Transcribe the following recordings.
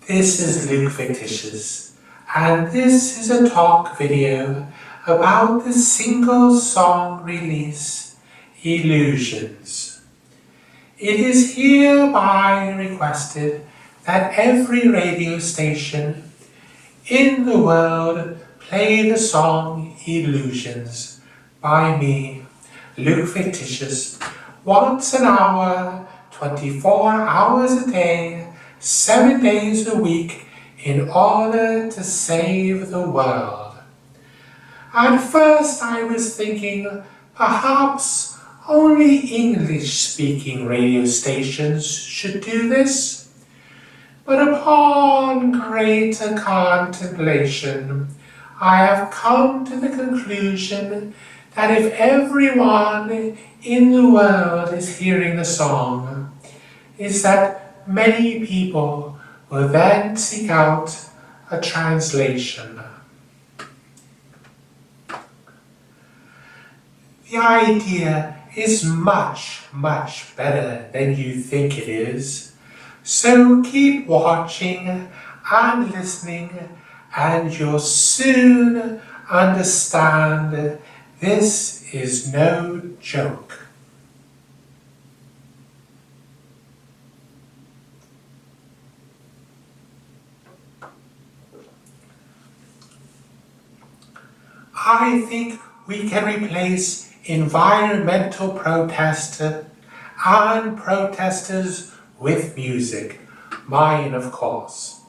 This is Luke Fictitious, and this is a talk video about the single song release, Illusions. It is hereby requested that every radio station in the world play the song Illusions by me, Luke Fictitious, once an hour, 24 hours a day, 7 days a week, in order to save the world. At first I was thinking perhaps only English-speaking radio stations should do this, but upon greater contemplation I have come to the conclusion that if everyone in the world is hearing the song, is that many people will then seek out a translation. The idea is much, much better than you think it is, so keep watching and listening, and you'll soon understand this is no joke. I think we can replace environmental protesters and protesters with music. Mine, of course.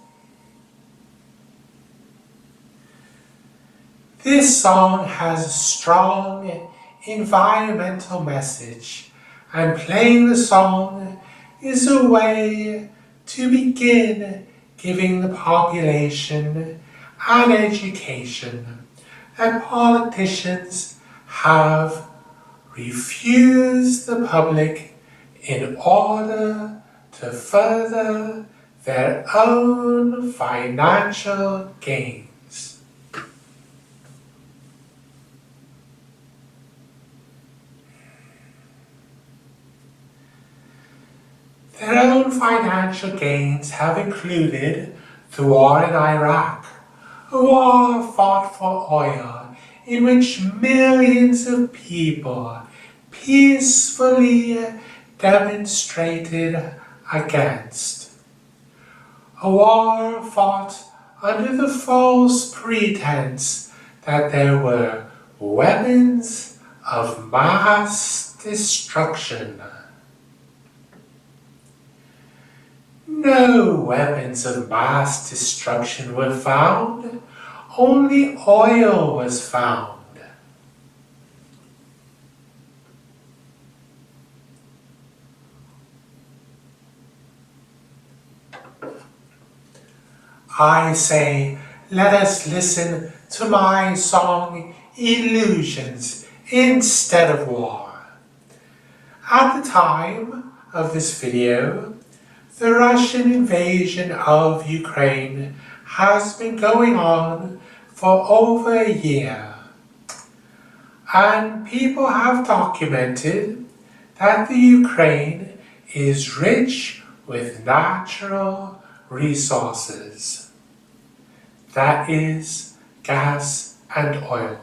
This song has a strong environmental message, and playing the song is a way to begin giving the population an education that politicians have refused the public in order to further their own financial gains. Their own financial gains have included the war in Iraq, a war fought for oil in which millions of people peacefully demonstrated against. A war fought under the false pretense that there were weapons of mass destruction. No weapons of mass destruction were found, only oil was found. I say, let us listen to my song Illusions instead of war. At the time of this video, the Russian invasion of Ukraine has been going on for over a year, and people have documented that the Ukraine is rich with natural resources, that is, gas and oil.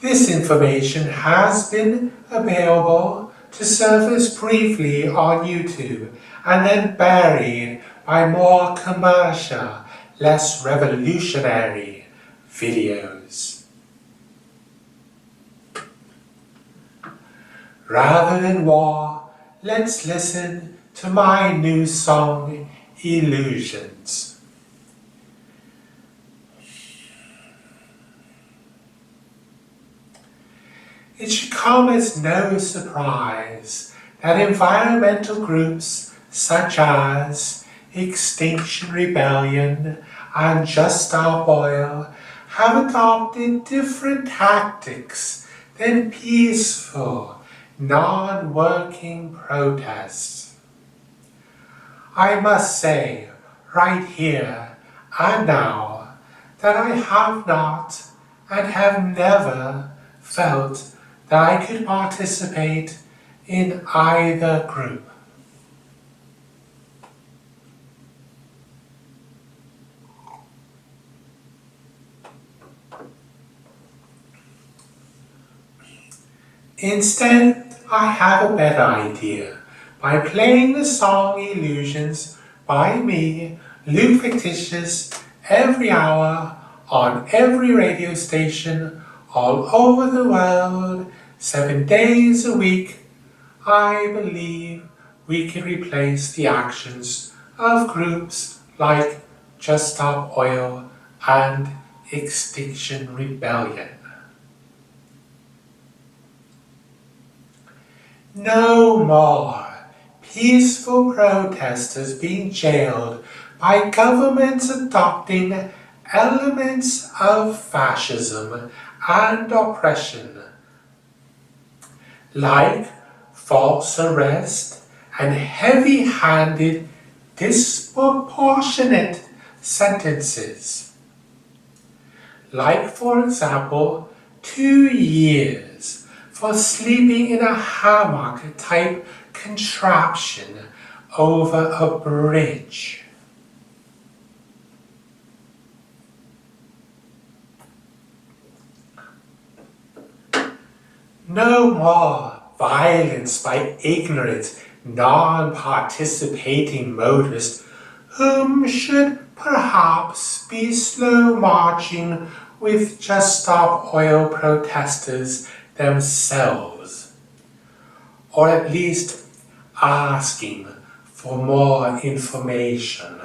This information has been available to surface briefly on YouTube and then buried by more commercial, less revolutionary videos. Rather than war, let's listen to my new song, Illusions. It should come as no surprise that environmental groups such as Extinction Rebellion and Just Stop Oil have adopted different tactics than peaceful, non-working protests. I must say, right here and now, that I have not and have never felt that I could participate in either group. Instead, I have a better idea. By playing the song Illusions by me, Luke Fictitious, every hour, on every radio station, all over the world, 7 days a week, I believe we can replace the actions of groups like Just Stop Oil and Extinction Rebellion. No more peaceful protesters being jailed by governments adopting elements of fascism and oppression, like false arrest and heavy-handed, disproportionate sentences. Like, for example, 2 years for sleeping in a hammock-type contraption over a bridge. No more violence by ignorant, non-participating motorists whom should perhaps be slow marching with Just Stop Oil protesters themselves, or at least asking for more information.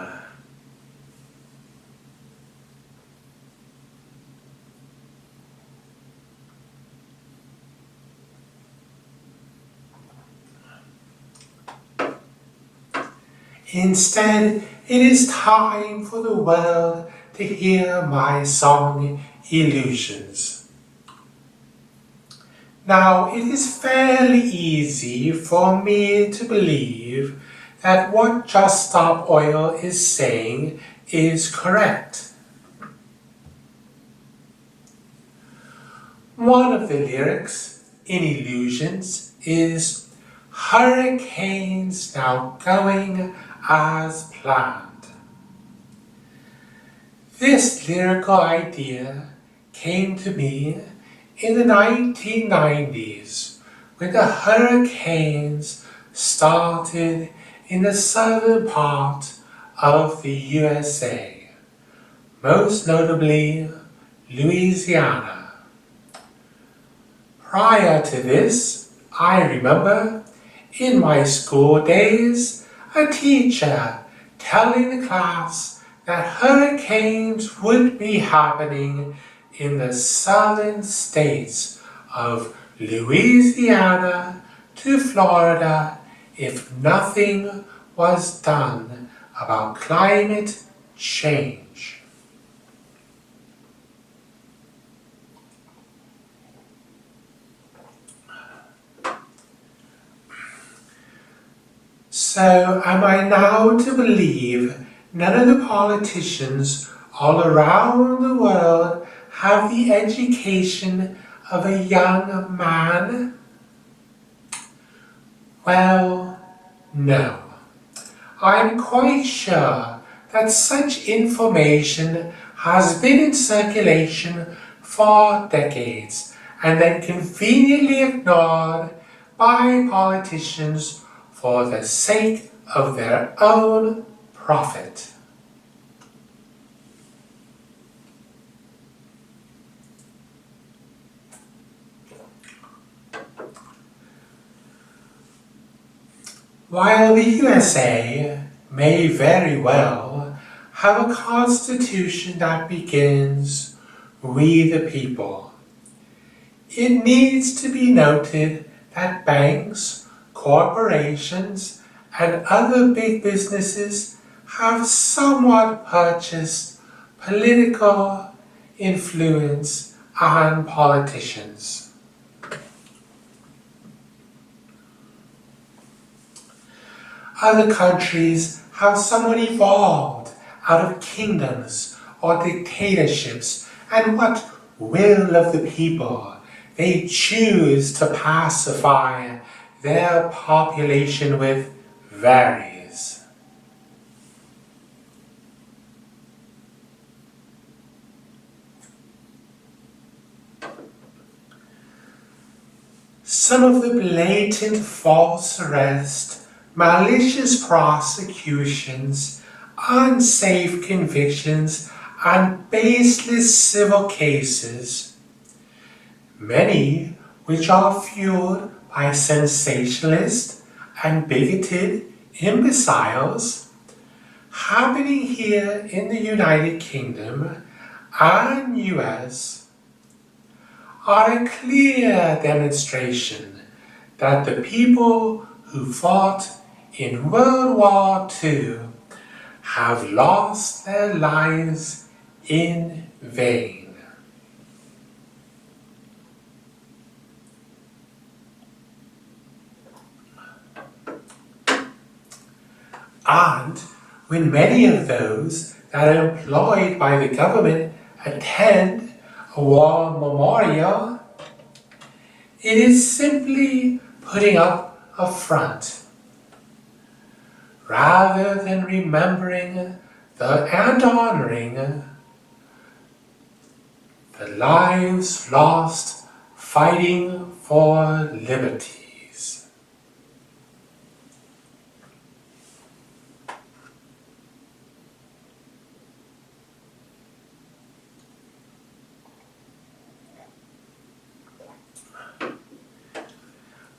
Instead, it is time for the world to hear my song Illusions. Now, it is fairly easy for me to believe that what Just Stop Oil is saying is correct. One of the lyrics in Illusions is "Hurricanes now going as planned." This lyrical idea came to me in the 1990s when the hurricanes started in the southern part of the USA, most notably Louisiana. Prior to this, I remember in my school days a teacher telling the class that hurricanes would be happening in the southern states of Louisiana to Florida if nothing was done about climate change. So am I now to believe none of the politicians all around the world have the education of a young man? Well, no. I'm quite sure that such information has been in circulation for decades and then conveniently ignored by politicians for the sake of their own profit. While the USA may very well have a constitution that begins, "We the people," it needs to be noted that banks, corporations, and other big businesses have somewhat purchased political influence and politicians. Other countries have somewhat evolved out of kingdoms or dictatorships, and what will of the people they choose to pacify their population with varies. Some of the blatant false arrest, malicious prosecutions, unsafe convictions, and baseless civil cases, many which are fueled by sensationalist and bigoted imbeciles, happening here in the United Kingdom and US, are a clear demonstration that the people who fought in World War II have lost their lives in vain. And when many of those that are employed by the government attend a war memorial, it is simply putting up a front, rather than remembering and honoring the lives lost fighting for liberties.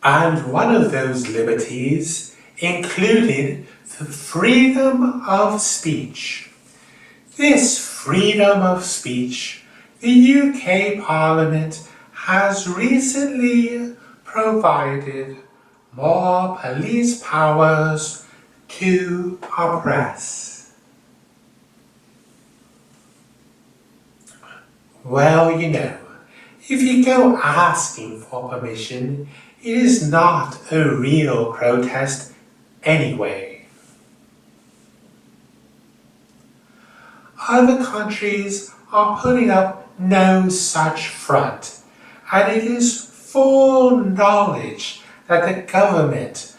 And one of those liberties included the freedom of speech. This freedom of speech, the UK Parliament has recently provided more police powers to oppress. Well, you know, if you go asking for permission, it is not a real protest anyway. Other countries are putting up no such front, and it is full knowledge that the government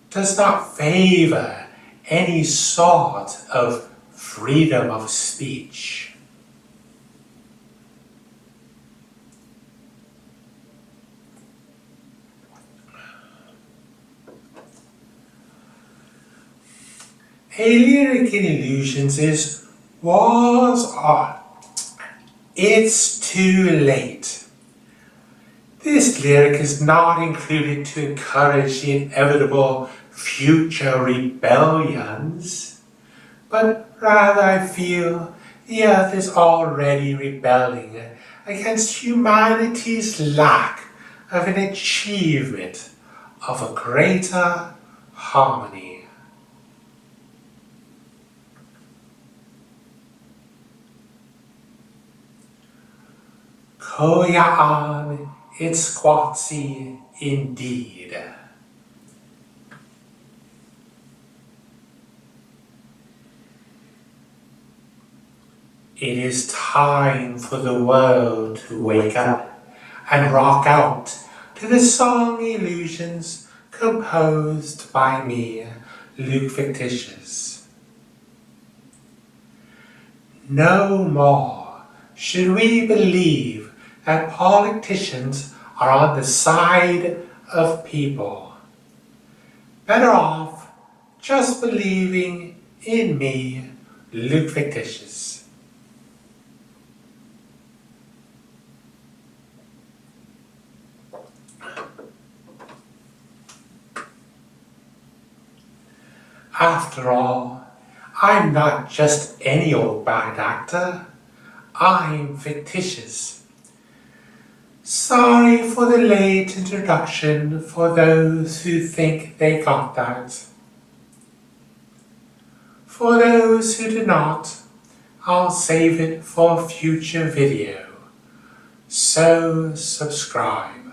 does not favor any sort of freedom of speech. A lyric in Illusions is wars are. It's too late. This lyric is not included to encourage the inevitable future rebellions, but rather I feel the earth is already rebelling against humanity's lack of an achievement of a greater harmony. Koyaan, it's Squatsy indeed. It is time for the world to wake up and rock out to the song Illusions composed by me, Luke Fictitious. No more should we believe that politicians are on the side of people. Better off just believing in me, Luke Fictitious. After all, I'm not just any old bad actor. I'm fictitious. Sorry for the late introduction for those who think they got that. For those who do not, I'll save it for a future video. So subscribe.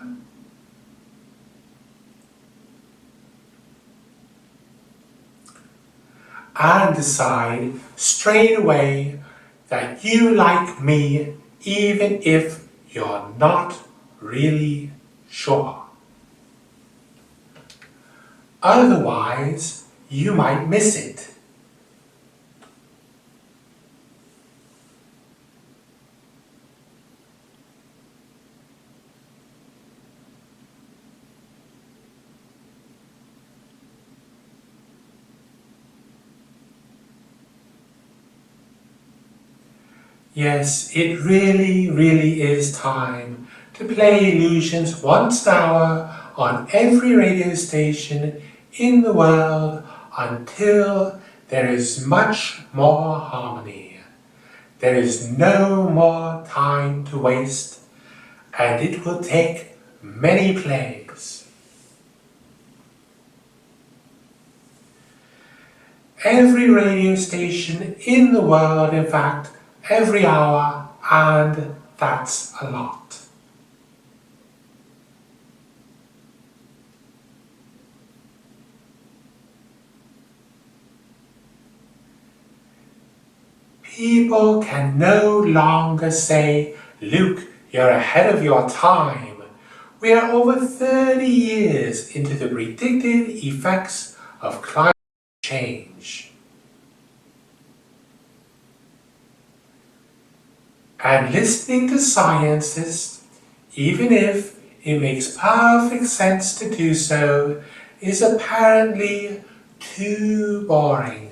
And decide straight away that you like me even if you're not really sure. Otherwise, you might miss it. Yes, it really is time to play illusions once an hour on every radio station in the world until there is much more harmony. There is no more time to waste, and it will take many plays. Every radio station in the world, in fact, every hour, and that's a lot. People can no longer say, "Luke, you're ahead of your time." We are over 30 years into the predicted effects of climate change. And listening to scientists, even if it makes perfect sense to do so, is apparently too boring.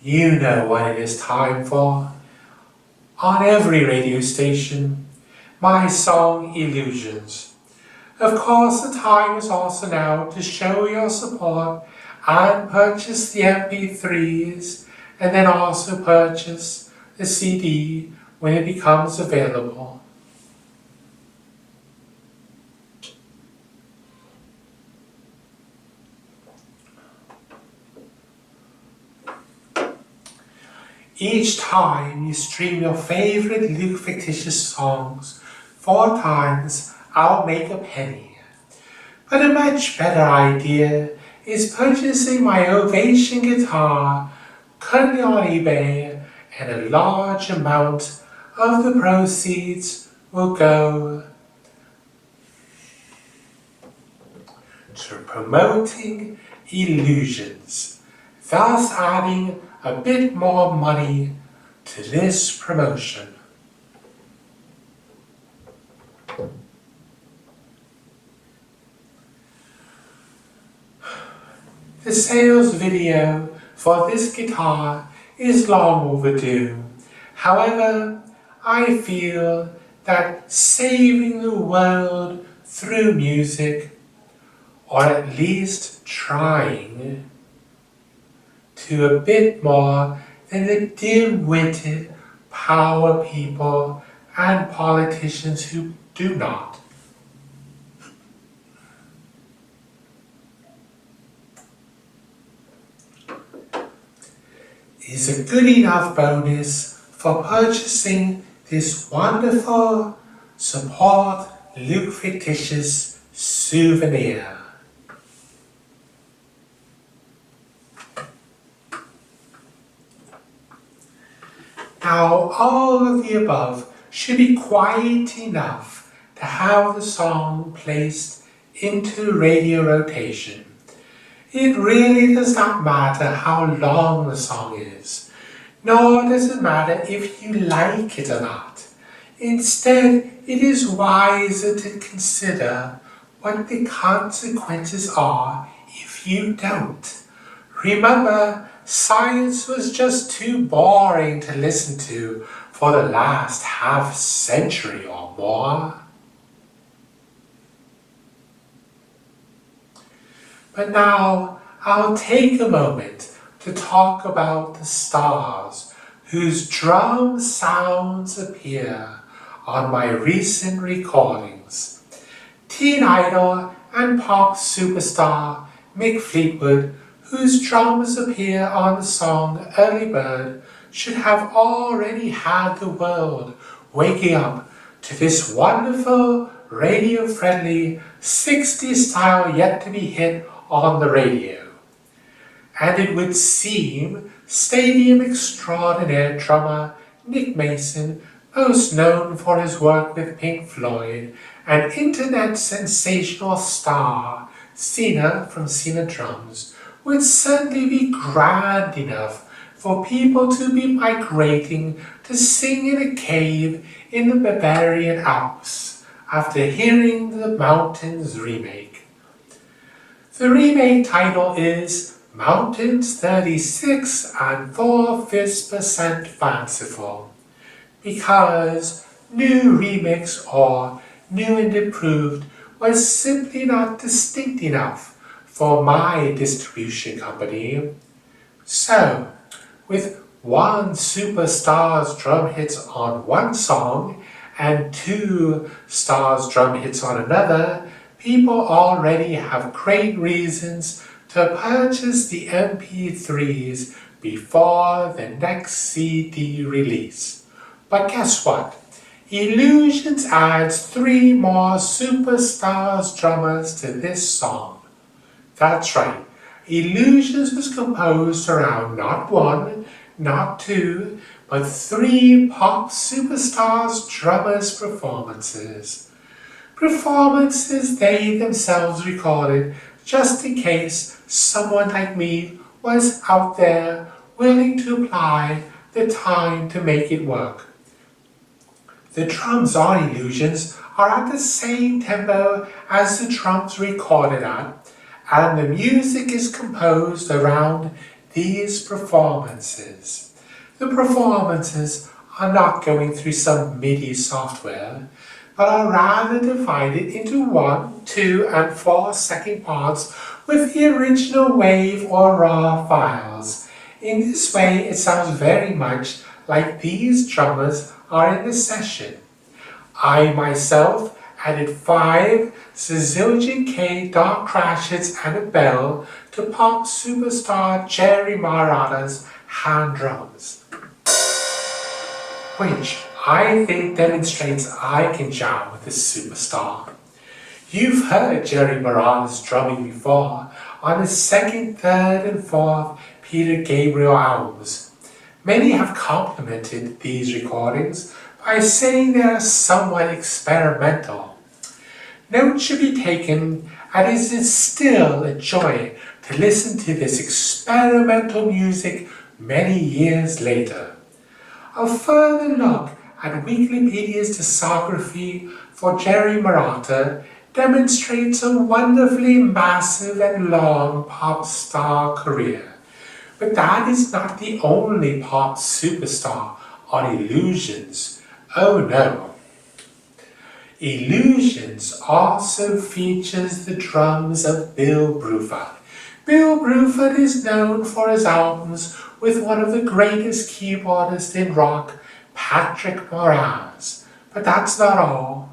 You know what it is time for. On every radio station, my song Illusions. Of course, the time is also now to show your support and purchase the MP3s, and then also purchase the CD when it becomes available. Each time you stream your favorite Luke Fictitious songs 4 times, I'll make a penny. But a much better idea is purchasing my Ovation guitar, currently on eBay, and a large amount of the proceeds will go to promoting Illusions, thus adding a bit more money to this promotion. The sales video for this guitar is long overdue. However, I feel that saving the world through music, or at least trying, to a bit more than the dim-witted power people and politicians who do not. Is a good enough bonus for purchasing this wonderful Support Luke Fictitious souvenir. Now, all of the above should be quite enough to have the song placed into radio rotation. It really does not matter how long the song is, nor does it matter if you like it or not. Instead, it is wiser to consider what the consequences are if you don't. Remember, science was just too boring to listen to for the last half-century or more. But now, I'll take a moment to talk about the stars whose drum sounds appear on my recent recordings. Teen Idol and pop superstar Mick Fleetwood, whose drums appear on the song Early Bird, should have already had the world waking up to this wonderful, radio-friendly, 60s style yet to be hit on the radio. And it would seem stadium extraordinaire drummer Nick Mason, most known for his work with Pink Floyd, and internet sensational star Cena from Cena Drums, would certainly be grand enough for people to be migrating to sing in a cave in the Bavarian Alps after hearing the Mountains remake. The remake title is Mountains 36 and 4/5% Fanciful, because new remix or new and improved was simply not distinct enough for my distribution company. So, with one superstar's drum hits on one song and two stars' drum hits on another, people already have great reasons to purchase the MP3s before the next CD release. But guess what? Illusions adds 3 more superstars drummers to this song. That's right, Illusions was composed around not 1, not 2, but 3 pop superstars drummers' performances. Performances they themselves recorded just in case someone like me was out there willing to apply the time to make it work. The drums on Illusions are at the same tempo as the drums recorded at, and the music is composed around these performances. The performances are not going through some MIDI software, but are rather divided into 1, 2, and 4 second parts with the original WAV or RAW files. In this way, it sounds very much like these drummers are in the session. I myself added 5 zillion K dark crash hits and a bell to pop superstar Jerry Marotta's hand drums, which I think demonstrates I can jam with this superstar. You've heard Jerry Marotta's drumming before on his 2nd, 3rd, and 4th Peter Gabriel albums. Many have complimented these recordings by saying they are somewhat experimental. Note should be taken, and it is still a joy to listen to this experimental music many years later. A further look at Wikipedia's discography for Jerry Marotta demonstrates a wonderfully massive and long pop star career. But that is not the only pop superstar on Illusions. Oh no. Illusions also features the drums of Bill Bruford. Bill Bruford is known for his albums with one of the greatest keyboardists in rock, Patrick Moraz. But that's not all.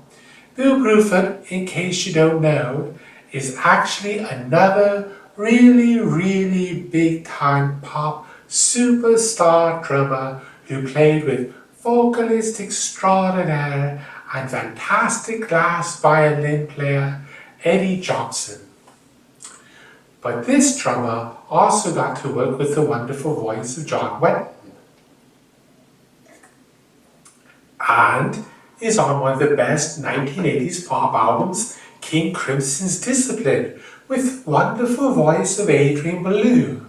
Bill Bruford, in case you don't know, is actually another really big-time pop superstar drummer who played with vocalist extraordinaire and fantastic glass violin player Eddie Johnson. But this drummer also got to work with the wonderful voice of John Wetton, and is on one of the best 1980s pop albums, King Crimson's Discipline, with wonderful voice of Adrian Belew,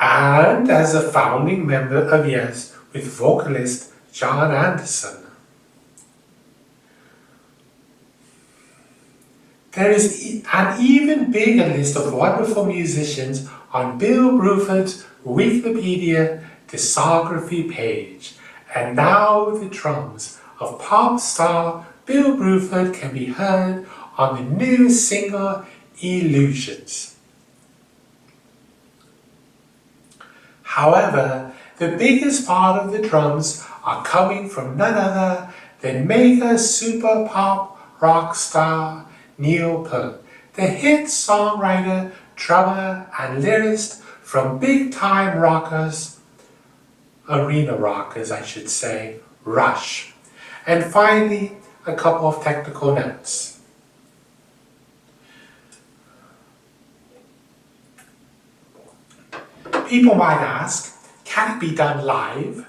and as a founding member of Yes with vocalist John Anderson. There is an even bigger list of wonderful musicians on Bill Bruford's Wikipedia discography page, and now the drums of pop star Bill Bruford can be heard on the new single Illusions. However, the biggest part of the drums are coming from none other than mega super pop rock star Neil Peart, the hit songwriter, drummer, and lyricist from big-time rockers, arena rockers I should say, Rush. And finally, a couple of technical notes. People might ask, can it be done live?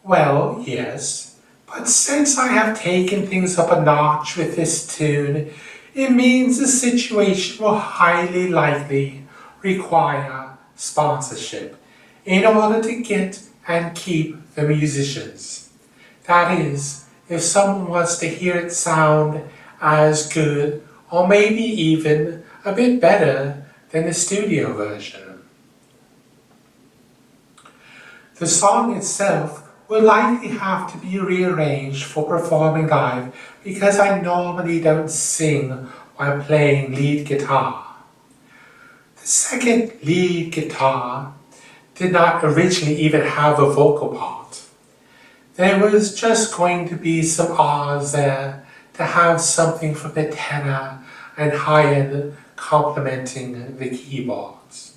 Well, yes, but since I have taken things up a notch with this tune, it means the situation will highly likely require sponsorship in order to get and keep the musicians. That is, if someone wants to hear it sound as good or maybe even a bit better than the studio version. The song itself will likely have to be rearranged for performing live because I normally don't sing while playing lead guitar. The second lead guitar did not originally even have a vocal part. There was just going to be some R's there to have something from the tenor and high end complementing the keyboards.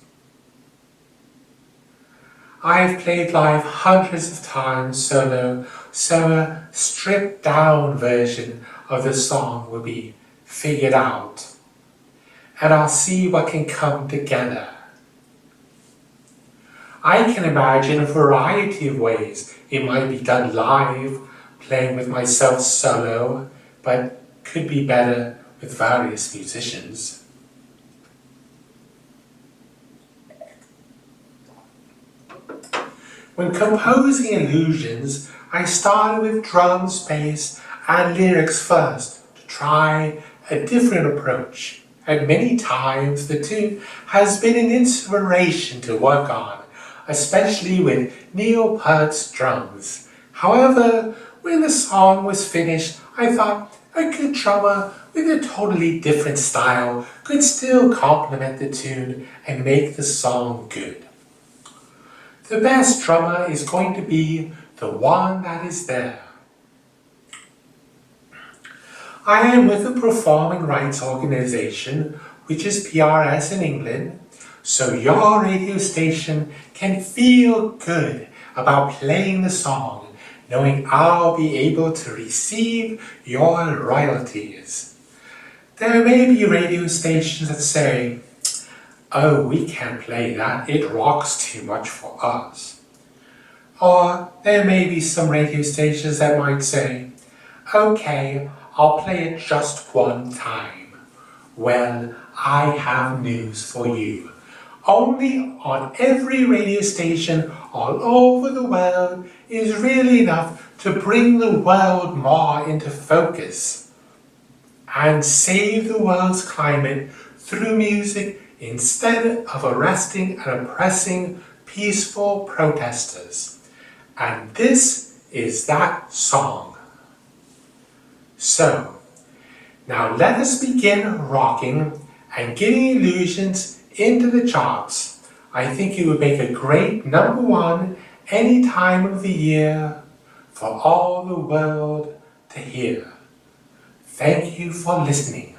I've played live hundreds of times solo, so a stripped down version of the song will be figured out, and I'll see what can come together. I can imagine a variety of ways it might be done live, playing with myself solo, but could be better with various musicians. When composing illusions, I started with drums, bass, and lyrics first to try a different approach. And many times the tune has been an inspiration to work on, especially with Neil Peart's drums. However, when the song was finished, I thought a good drummer with a totally different style could still complement the tune and make the song good. The best drummer is going to be the one that is there. I am with a performing rights organization, which is PRS in England, so your radio station can feel good about playing the song, knowing I'll be able to receive your royalties. There may be radio stations that say, oh, we can't play that, it rocks too much for us. Or there may be some radio stations that might say, okay, I'll play it just one time. Well, I have news for you. Only on every radio station all over the world is really enough to bring the world more into focus and save the world's climate through music instead of arresting and oppressing peaceful protesters. And this is that song. So, now let us begin rocking and getting illusions into the charts. I think it would make a great #1 any time of the year for all the world to hear. Thank you for listening.